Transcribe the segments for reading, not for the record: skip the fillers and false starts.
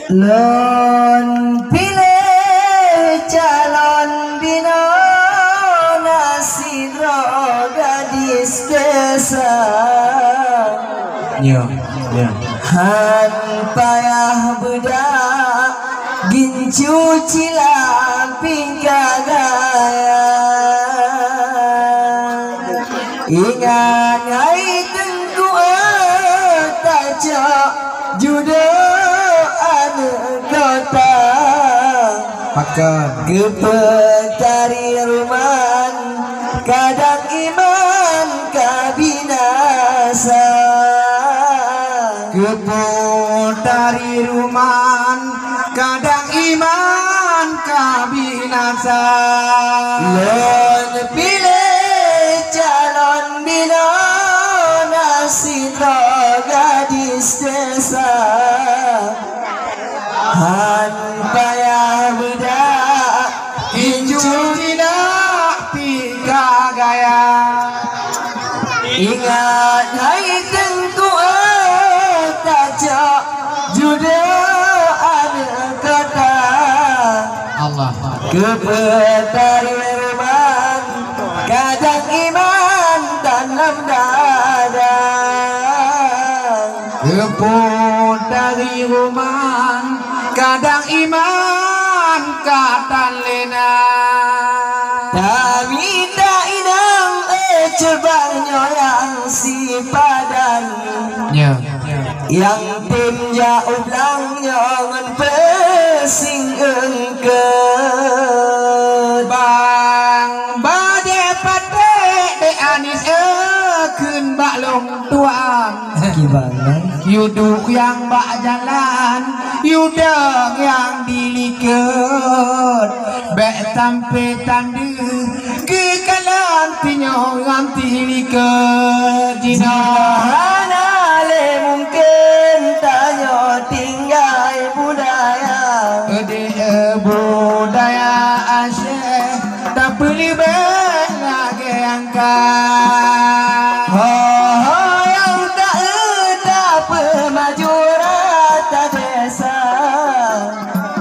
Lon pilih calon bina nasiro gadis desa. Ya, ya. Han payah budak gincu cilamping kagaya. Ingat hai tengku tajak judaan kota. Pakan Kepetari ruman kadang iman kabinasa. Kepetari ruman kadang iman kabinasa. Lon pilih calon bina nasita gadis desa. Han payah budak Inju tidak tiga gaya. ingat hai tengku tajak judaan kata. Allah. Kepetari ruman kadang iman dalam dada. Kepetari ruman kadang iman katan lena. Tapi tak inang cebanya yang si padan. Ya. Yang tim jauh belangnya ngan pesing engket. Bang bade pate de anis keun bak long tuan. Gimana? Yuduk yang bak jalan, yudang yang diliket. Bek sampai tanda ke kalan pinyo yang diliket. Jina le mungkin tanya tinggal budaya. Budaya Aceh tak beli lagi angkat. Yang tak pemaju rata desa.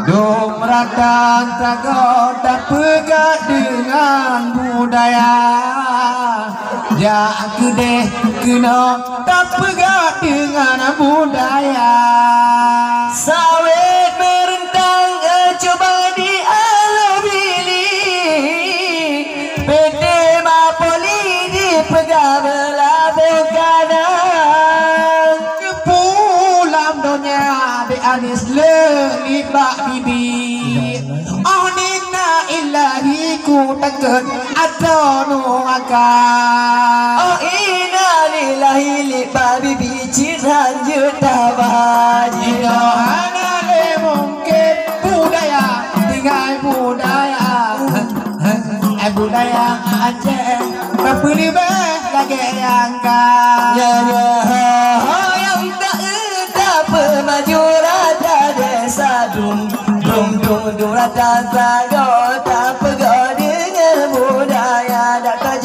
Dom rata tagot tak pegat dengan budaya. Jak kedeh kena tak pegat dengan budaya. Sawit merentang coba dialabili. PT Mapoli dipegang belabur kanan. Pulang dunia di anis lelit bak bibi. Oh nina ilahi ku takut atau nuakan. Oh innalillahi li babi bicin hanjut tabaji. Hanya le mungkin budaya tinggal budaya. Budaya Aceh tak beli lagi angkat. Ya yang tak pemaju rata desa. Dum rata sago tak pegang dengan budaya. Tak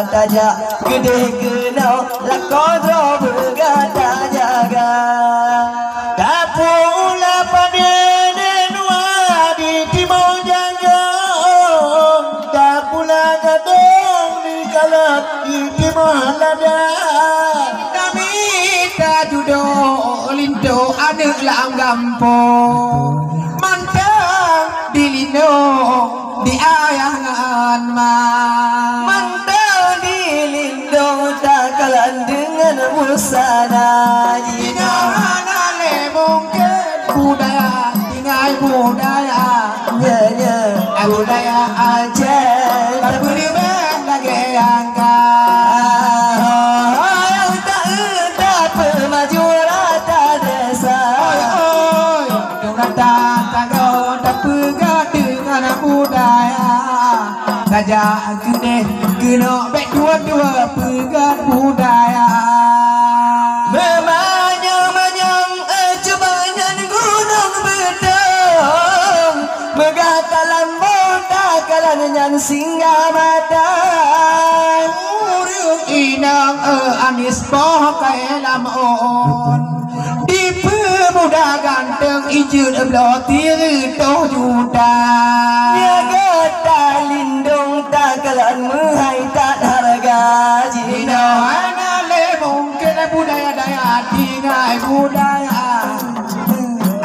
tajak gede kenau lakodro bergata jaga. Tak pula pada NUwa di timur jangkau. Tak pula gadang di kalat di timur lada. Kami tak duduk lindo anak lam gampung. Mantang dilindung di ayangan man. Mantau dilindung tak kalah dengan busana. Jina hana le mungkin budaya tinggal budaya. Ya Budaya Aceh tak boleh lagi angkat. yang tak pemaju rata desa. Rata tago tak pegat dengan budaya. Sajak kedeh kena baik dua-dua pegat budaya. Memanyang-manyang cobanan gunung bedang. Megatalan botakalan yang singgah matang. Inang anis pakai lamon. Di pemuda ganteng ijun belah tiri toh juta. Dia kata lindung takalan menghai tak harga jina. Mana le mungkin budaya daya tinggal budaya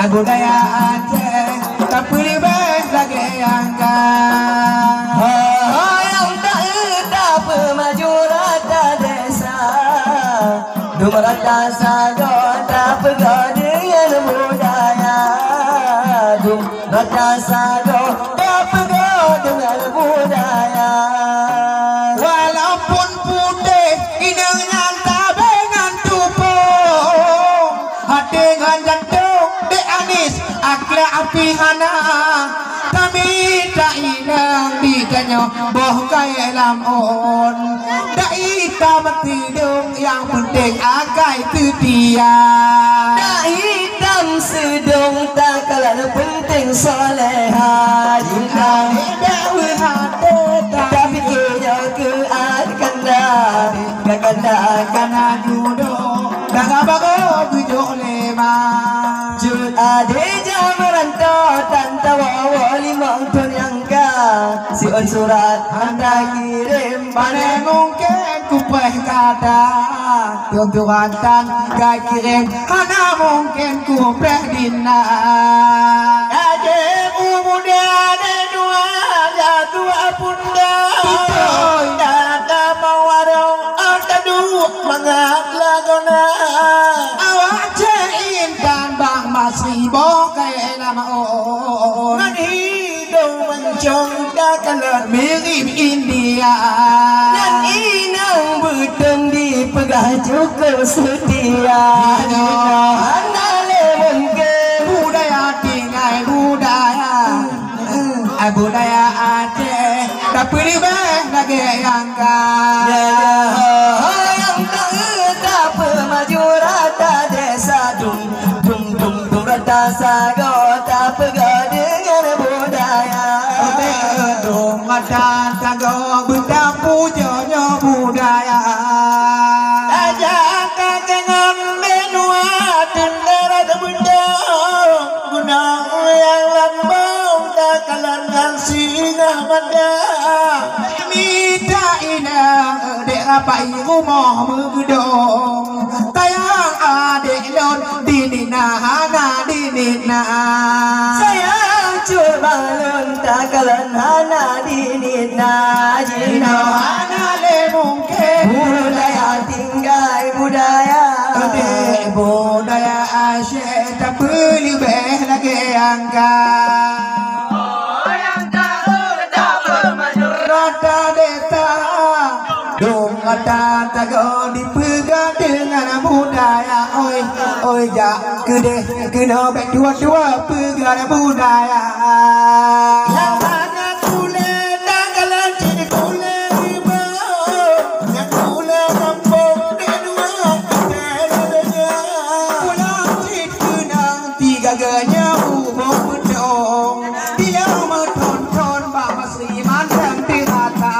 Aceh tapi lebih lagi angkat. Yang tak pemaju rata desa, rata sago tak pegang dengan budaya. Rata sago tak pegang dengan budaya. Walaupun putih hidungnya tak dengan tupung, hati dengan jantung di anis akla api hana. Kami tak inang ditanya boh kaya lamun. Tak hitam tidung yang penting agai setia. Tak hitam sedung tak kalah penting soleha. Jinang tapi kaya kena Kana duduk dah bago bujuk lema. Jut ade jam merantau tanpa wali mangton yang si on surat anda kirim Mana mungkin ku kata Tuan-tuan gak kirim Mana mungkin ku dina. Aje muda de dua jatuh apunda Data mawarong atadu mangat lagona. Awak cein dan bang masih bokai lama on. Manhidong mencong dakalan Mirip India. dan inang beteng dipegah cukup setia. Andale mungkin Budaya tinggal budaya Aceh tapi lebih lagi angkat. yang tak pemaju rata desa rata sago tak pegang dengan budaya. Dong ada tago benda pujanya budaya. Ajak dengan NUwa tendera benda guna yang lambau takalan dan singa mada. Minta inang dek Rapai rumah bergedong. Tayang adik lon dinina hana dinina. Sayang coba lon takalan hana dinina jina. Hana le mungkin Budaya tinggal budaya. Dek budaya Aceh tapi lebih lagi angkat. Rata desa dong ada tago dipegang dengan budaya. Oi ja kena baik dua-dua pegang budaya. Yang mana kule takalan cini kule riba. Yang kule kampung di dua kedenya. Pulang cik kenang tiga ganya umum bedong. Dia menonton bang masih mandang di rata.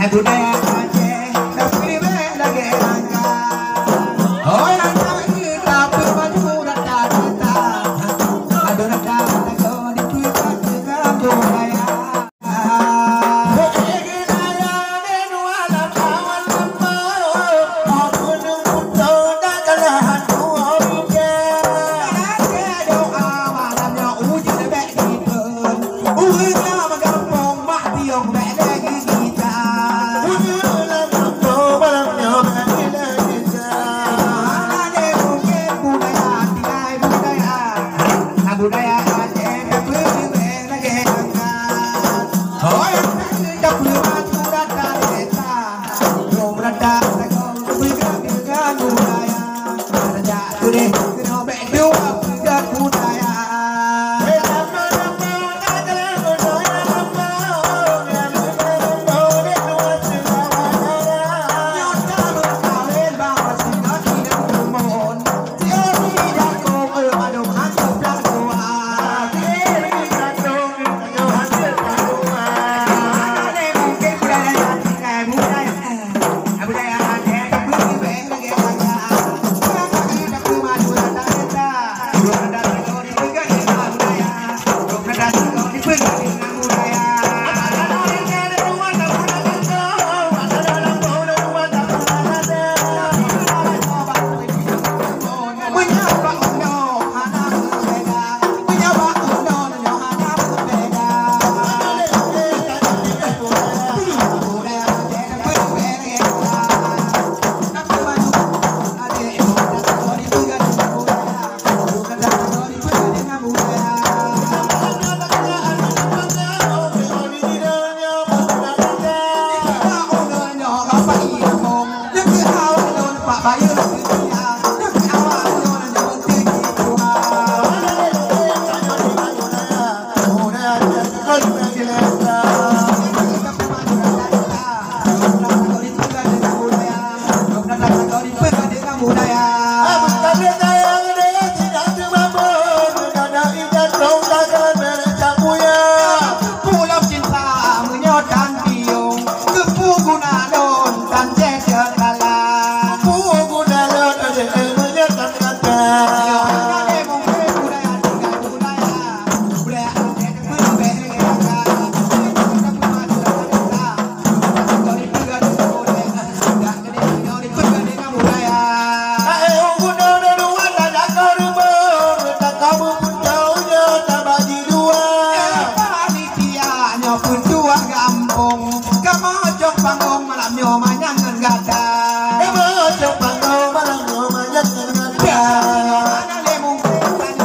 Budaya Aceh tapi lebih lagi angkat. Orang tak tapi maju rata rata. Ada rata rata dipegang dengan budaya. Budaya Aceh tapi lebih lagi angkat. Tak perlu maju rata desa. Dong rata kau dipegang dengan budaya. Raja kude kena baik dua pegang budaya. sebuah kampung kamu jong panggung malam nyomanyangan gada kamu jong panggung malam nyomanyangan gada mana lemu budaya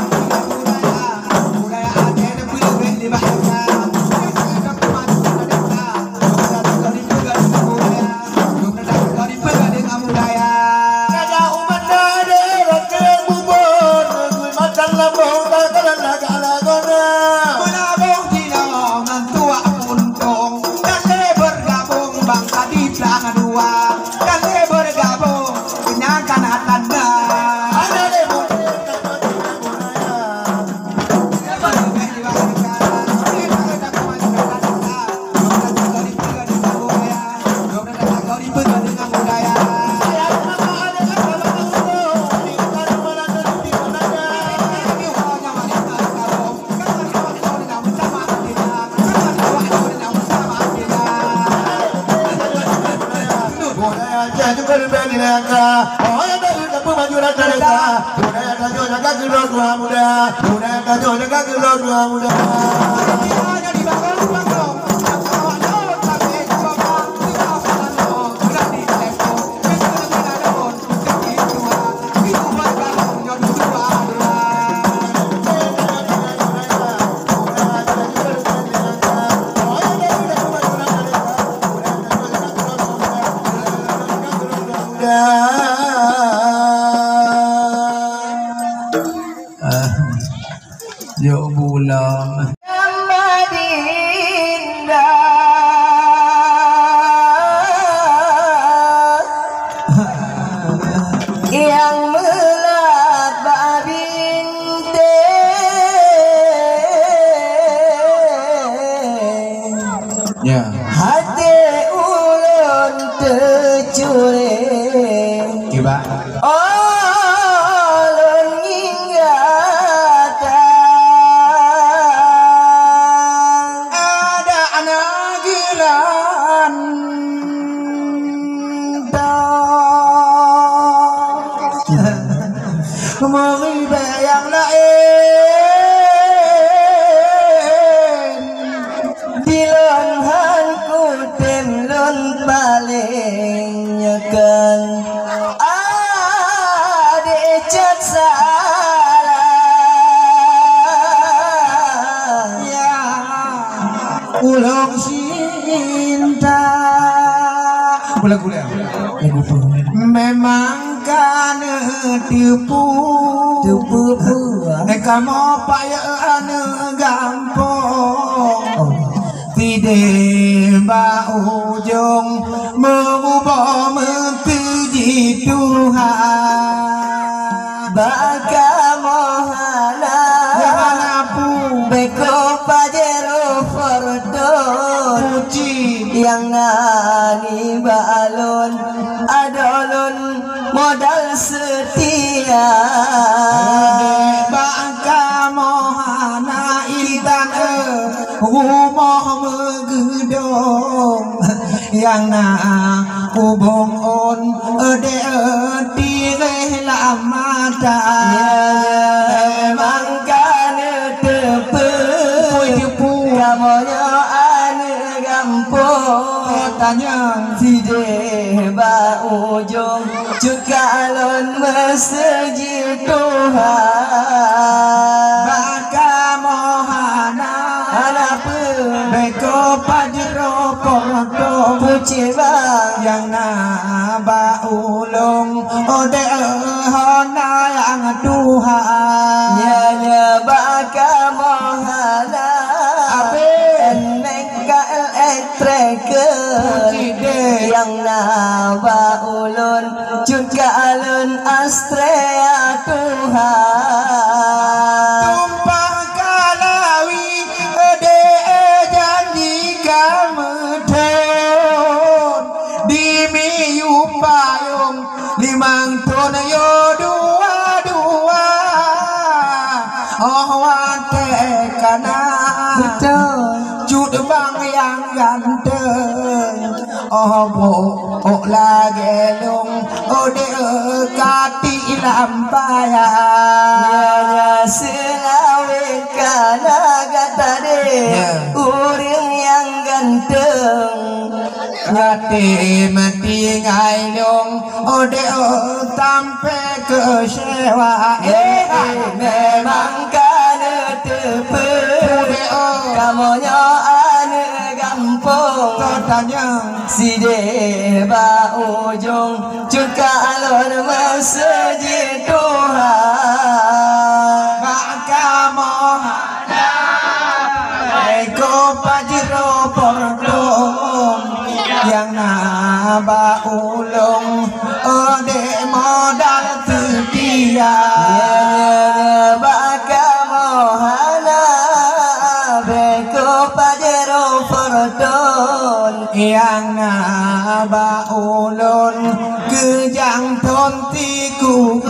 Aceh dan pilih di bahasa memang kan tipu kamu payah gampang tidak ujung mengubah mentuji Tuhan baka mohana beko pajero fordon yang nani balon adolon modal setia baka mohana idan rumah megedong yang na ubong on ede tire lamata mangkane tepe kamonya ane gampo tanya si deba ujung cukalon mesejil Tuhan baka mohana anapa beko pajero porto puci bang yang naba ulung ode hona yang Tuhan nyanya baka mohana neka elektrik yang naba ulun juga alun astrea Tuhan tumpah kalawi ede janji kamedon di miu payung limang ton yo dua oh wate kana cut bang yang ganteng oh bo lagi lung ode kati lampayan selawe kana gata de uring yang ganteng Ngati mati ngai long ode sampai ke sewa memang kana tepe kamonya ane gampong Tanya si deba ujung juga alon masjid Tuhan Maka mohana Eko pajero pordong Yang naba ulung ode modal setia baka mohana beko pajero pordon Yang naba ulun kejang tontiku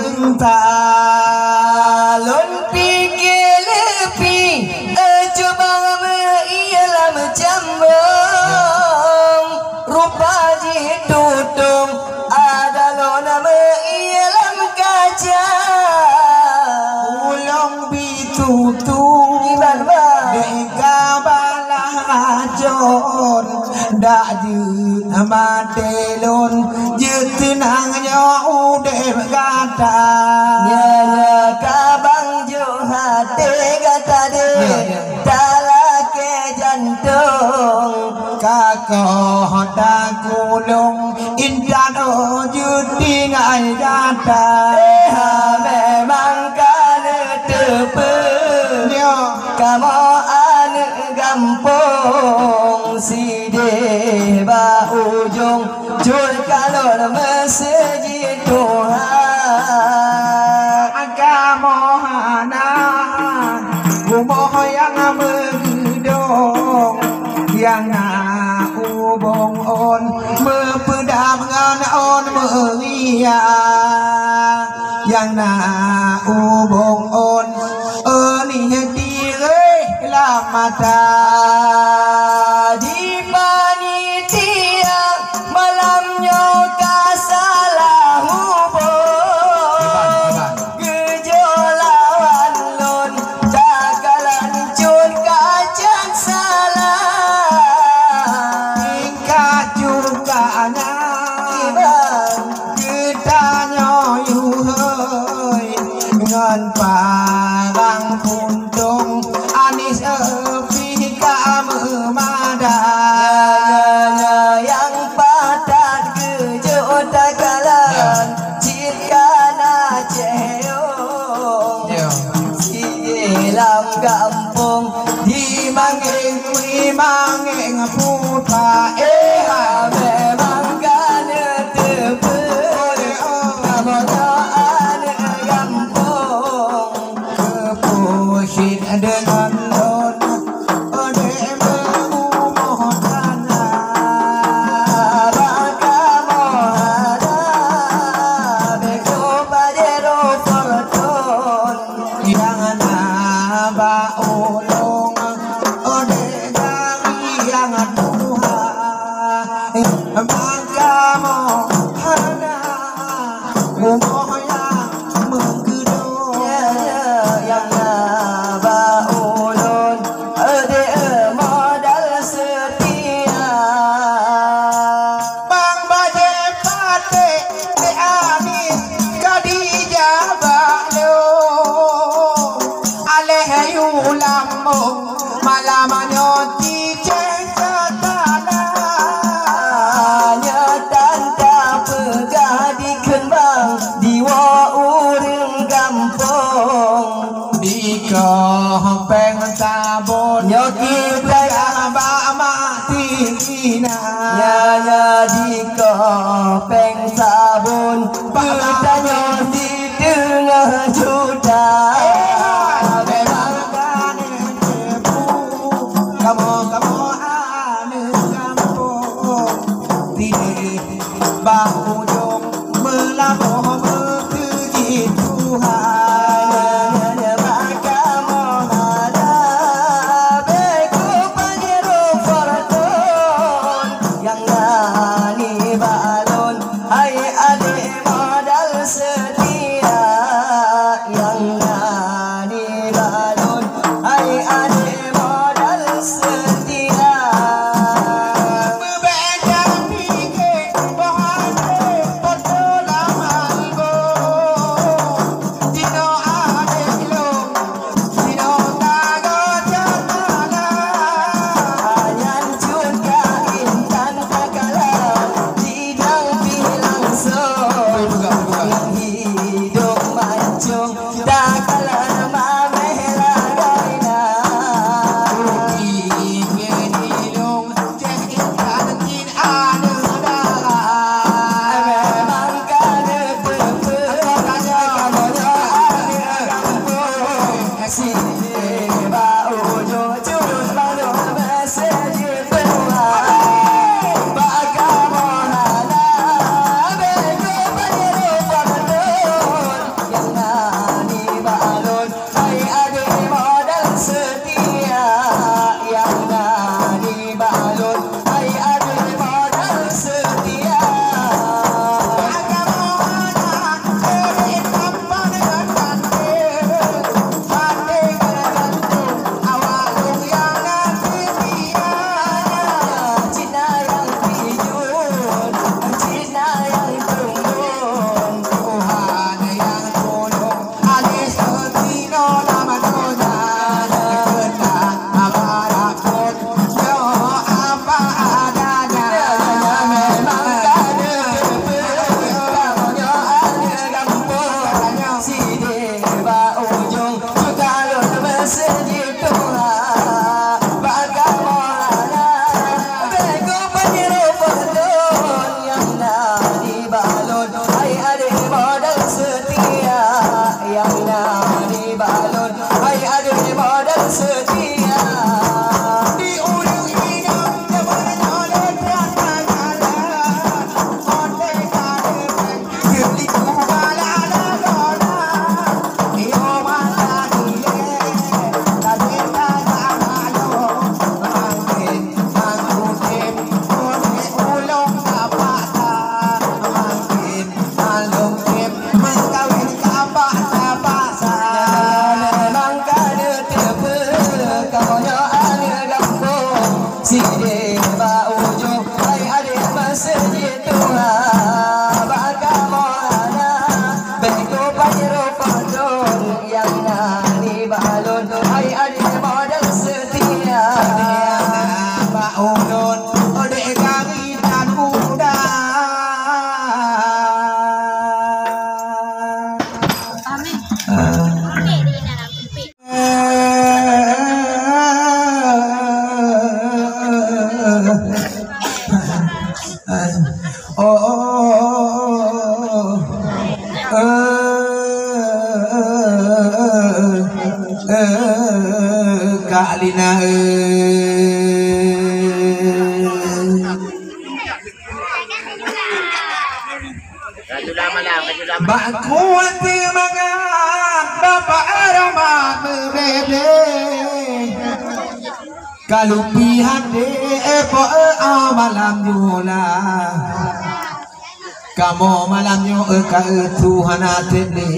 Alun pikir lebih coba ialah macambang rupa ditutung ada lona ialah kaca ulung bitutu deka balah racun dak jut matelun jut tenangnya udah kata kabang jo hati kata de talake jantung kakak kulung intan judi ngai kata memang kana tepe kamu ane gampong si deba ujung jul kalon masjid Tuhan agamohana gumoh yang megedong yang na ubong on mepedam ngan on meria yang na ubong on ni dire lamata di panitia malamnya kasalah hubung gejolawan lon dagalan cun kacang salah tingkat jukanya kitanya yuhoi ngan parang puntung anis epi kamemada yang padat kejut dagalan cikana ceong silam kampung di manging mangeng puta memang kana tepe kamonya ane gampong kepusit dengan lon ode memohana baka mohana beko pajero pordon yang naba ulung ode gari yang Tuhan maka mohana gumoh yang menggedong yang naba ulun ade modal setia Bang baje pate de anis kadija balo aleh yulamong malamanyo tice satana tanta pegah di kembang diwa urang gampong Diko peng sabon Nyoki pegah ba mati ina nyanya di kopeng sabun bertanya di tengah juta kamu ane kampung tidak bahu jong melabuh metuji Tuhan maka mohana beko panjero forton yang ngani balon hai ade modal setia yang ngani balon hai ade modal setia baujo ai ade masjid tua baka mohana beko paniro padon yang nani balon ai ade modal setia baulun ode kami dan muda Kak Lina Bakuat mangat Bapak Rahmat merede Kalupihan de epo malam yula Kamu malam yu ka Tuhan atene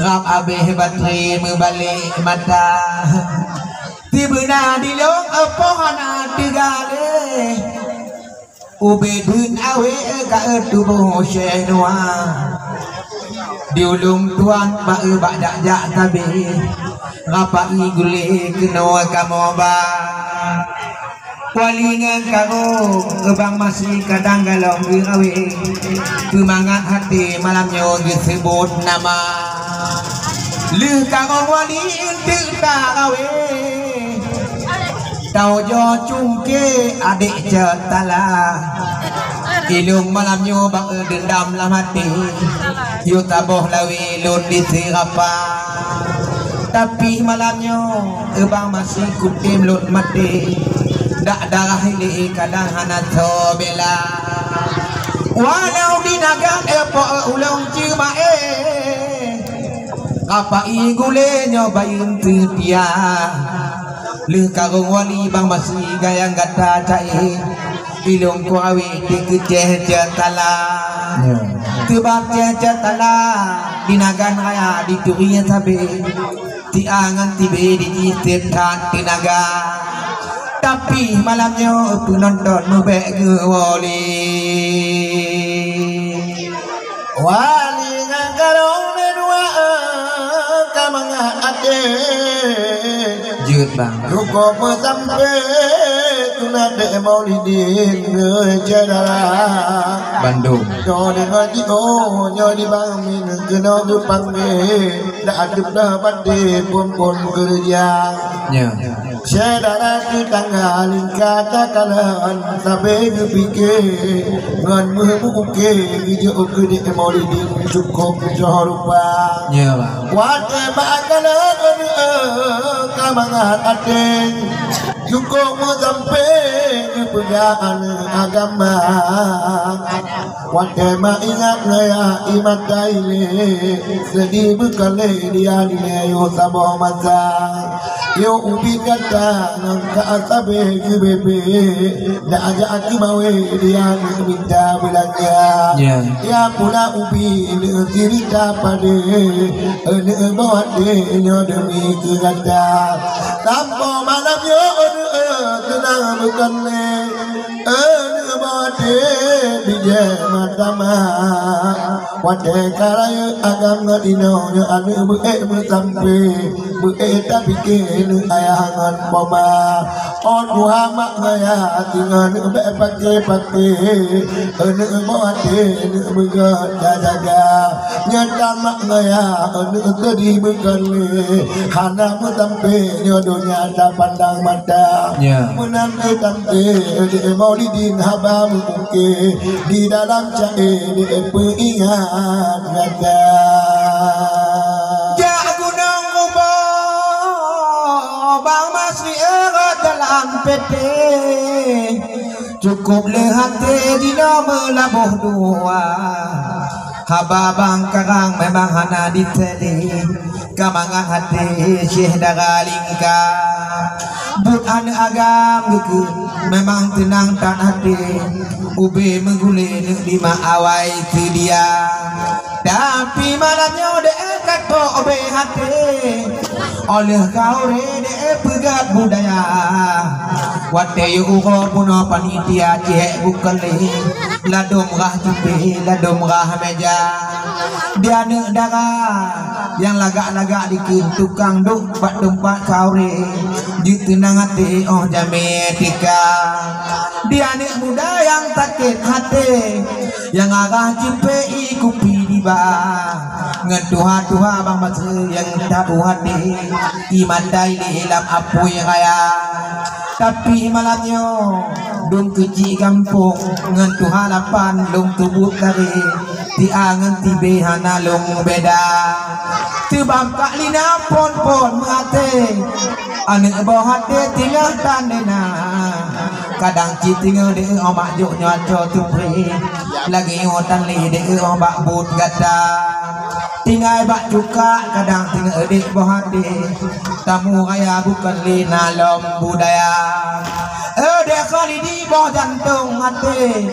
Rap abeh batri membalik mata Tibena dilong pohana tigale Ubedun awe ka tubuh NUwa Diulung tuan bak dak jak tabe Rapai gule kena kamu ba Walingan kamu Ebang masih kadang galong awe Kemangat hati malamnya disebut nama Lih kamu wali intik tak awe Tau jo cungke adik cetala Ilung malamnya bang dendam dalam hati Yu taboh lawi lun di Rapai Tapi malamnya Ebang masih kutim lut mati Dak darah ini kadang hanat bela Walau di nagang epo ulung cimae Rapai gule nyobain setia Lih karung wali bang masih gayang gata cai Ilung ku awi dikeceh jatala Tebak jatala Dinagan raya diturinya sabi Tiangan tibe di istitan tinaga Tapi malamnya penonton mubek ke wali Wali ngakarong NUwa Kamangah ade Jut bang Cukup sampai Tunade maulidin Ngejadara Bandung Nyodi ngaji Nyodi bangun Kena berpanggil Dak aduk dapat di Pun kerja Sedara ke tanggal Kata kalaan Sampai kepikir Ngan muke Hijau ke di maulidin Cukup jaharupa Wate bakalan Kamangan adeng Cukup sampai kebudayaan agama Wate ingat ngaya imat daile Sedih bekale dia dileyo sabah masa Yo ubi kata nangka asabe bebe Dak aja aki mawe dia minta belanja Ya pula ubi cerita pada bawa dia demi kegata Tanpa malam yo tenang bukan bawa dia bijak matama Wadai karaya agam ngadino anu bersampai tapi kena ayahan poma on Muhammad ngaya tinggal pakai anu bawa dia jaga nyata mak ngaya anu tadi bukan hana sampai nyodonya tak pandang mata menanti tante di maulidin haba mungkin di dalam cair di peringat kata ja gunung kubah bang masih dalam pete cukup lihat di nomor labuh dua haba bang karang memang hana diteli kamangan hati syekh daralingka bukan agam buku memang tenang tak hati ube menggulai lima awai itu dia tapi malamnya udah kata ube hati oleh kau rede pegat budaya wate yu uro puno panitia cek bukale ladom rah jipe ladom rah meja dia nek darah yang lagak-lagak dikin tukang duk pak tempat kau re di tenang hati oh jame tika dia nek muda yang sakit hati yang arah jipe ikupi di bawah ngetuha-tuha bang masa yang tak hati iman dai dalam apui raya tapi malamnya dong kecil kampung ngentu halapan long tubuh kari tiangan tibe hana long beda tebam kak lina pon-pon mate anak bawah hati tinggal tandena kadang citinga de omak juk nyoco tupri lagi otan li de omak but gata tinggal bak cuka kadang tinggal adik bawah hati tamu raya bukan lina lom budaya dek kali di bawah jantung hati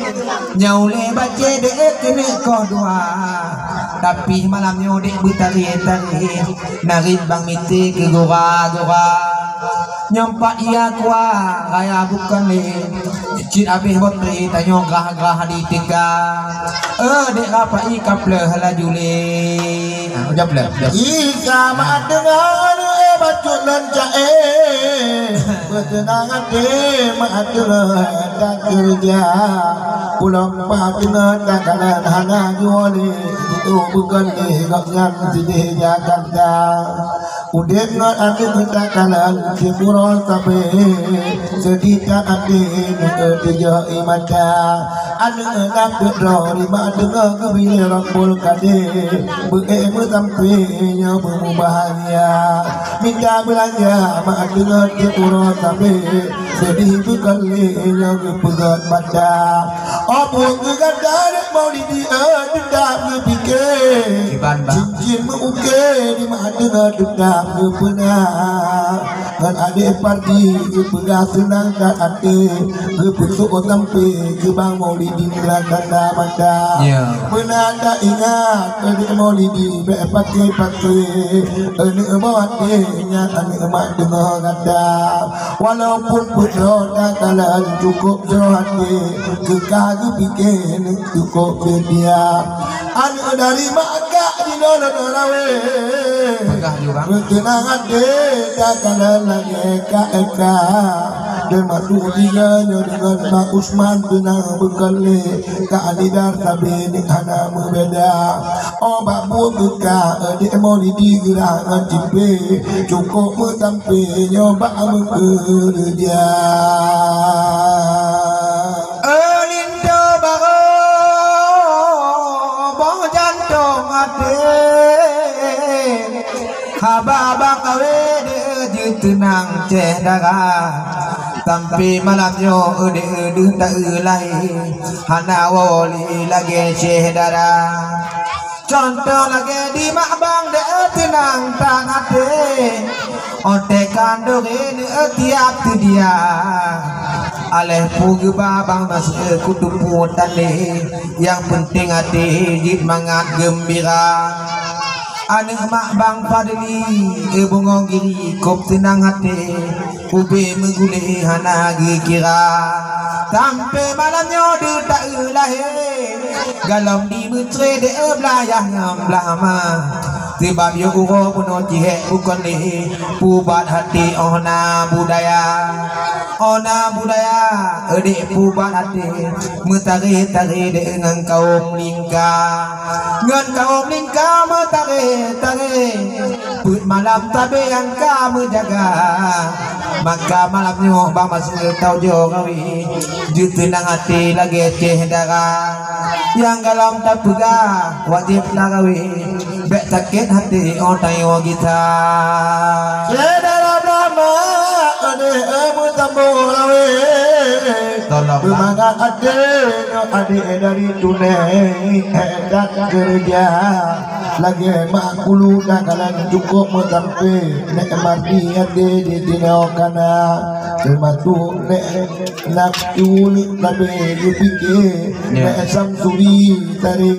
nyaule baca dek kena kau dua tapi malamnya dek bertari-tari narik bang miti ke gora-gora nyampak ia kuah raya bukan le cik habis putri tanya gerah-gerah di tiga dek rapai kaple halaju le jawab le ika mak dengar bacut lencae bertenang hati mak dengar tak kerja pulang pak dengar tak kalah hana juali itu bukan gak sini Jakarta udah ngat ada ketakalan Timur sampai sedikit ada kerja imada ada nak berdoa lima dengar kebila rampul kade beremu sampainya berbahagia minta belanja mak dengar Timur sampai sedikit kalinya kepegat pada apa kegadaan mau di tidak berfikir cincin mengukir di mak dengar tidak pernah dan adik parti pegang senang dan hati kepusuk sampai ke bang maulidi tanda mata pernah tak ingat adik maulidi pakai adik mawatinya adik mak dengar kata walaupun putra tak kalah cukup hati kekagi pikir cukup dia anak dari maka di nolak-nolawe berkenang hati tak kalah lagi eka dan masuk tiganya dengan Mak Usman tenang berkali Kak Alidar tapi ni hana berbeda obat buah buka adik maulidi gerangan cipe cukup sampai nyoba bekerja lindo baru bawah jantung hati hababak kawe de tenang ceh darah sampai malamnya ede tak ulai hana wali lagi ceh darah contoh lagi di makbang de tenang tak hati ote kandore tiap tu dia aleh pugu babang masuk kutupu tali yang penting hati jid mangat gembira anak mak bang padli bongong giri kop tenang hati ube menggulih hana kira sampai malamnya dia tak lahir galam di metre de belayah lama sebab yo uro puno cihek bukan ni pubat hati ona budaya adik pubat hati metari-tari dengan kaum lingka metari put malam tabe yang kamu jaga maka malamnya bang masuk tau jo kawi ju tenang hati lagi ceh darah yang galam tak pegah wajib tak kawi bek sakit hati otai wa kita dalam lama ada bertambah lawe bermangat adik dari tunai tak kerja lagi mak kulu dah kalan cukup sampai nek mati adik di tinau kana termasuk nek nak iul tapi dipikir nek samsuri tari